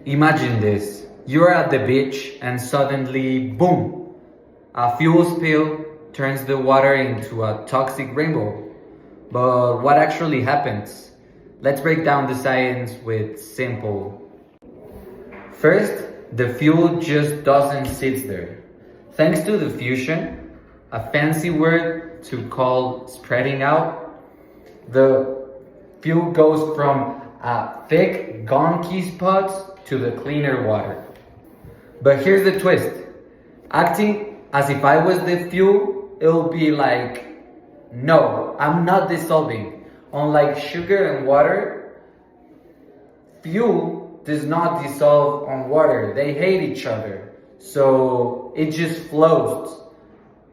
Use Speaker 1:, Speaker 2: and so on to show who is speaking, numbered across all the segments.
Speaker 1: Imagine this. You're at the beach and suddenly, boom, a fuel spill turns the water into a toxic rainbow. But what actually happens? Let's break down the science with simple. First, the fuel just doesn't sit there. Thanks to the fusion, a fancy word to call spreading out, the fuel goes from a thick, gunky spot to the cleaner water. But here's the twist. Acting as if I was the fuel, it'll be like, no, I'm not dissolving. Unlike sugar and water, fuel does not dissolve on water. They hate each other. So it just flows.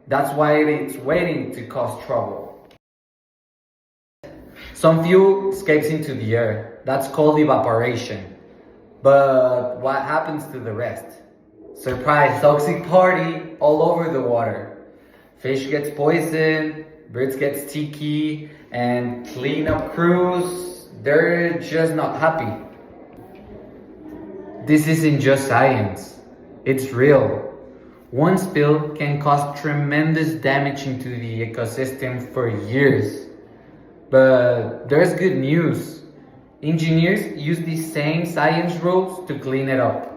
Speaker 1: That's why it's waiting to cause trouble. Some fuel escapes into the air. That's called evaporation. But what happens to the rest? Surprise, toxic party all over the water. Fish gets poisoned, birds get sticky, and cleanup crews, they're just not happy. This isn't just science, it's real. One spill can cause tremendous damage into the ecosystem for years. But there's good news. Engineers use these same science rules to clean it up.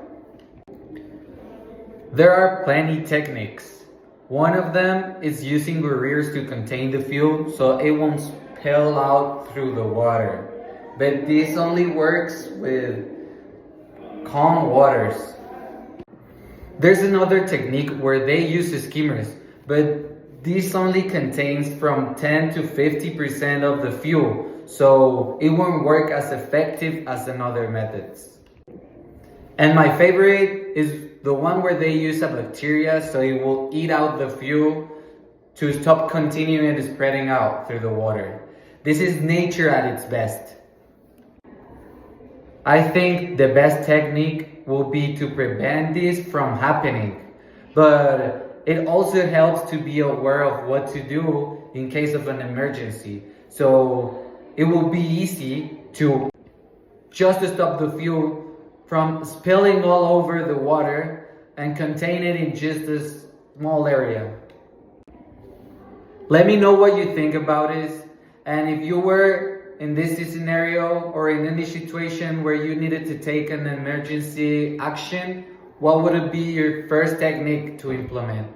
Speaker 1: There are plenty techniques. One of them is using barriers to contain the fuel so it won't spill out through the water. But this only works with calm waters. There's another technique where they use skimmers, but this only contains from 10 to 50% of the fuel, so it won't work as effective as another methods. And my favorite is the one where they use a bacteria so it will eat out the fuel to stop continuing spreading out through the water. This is nature at its best. I think the best technique will be to prevent this from happening, but it also helps to be aware of what to do in case of an emergency. So it will be easy to just stop the fuel from spilling all over the water and contain it in just a small area. Let me know what you think about this, and if you were in this scenario or in any situation where you needed to take an emergency action, what would it be your first technique to implement?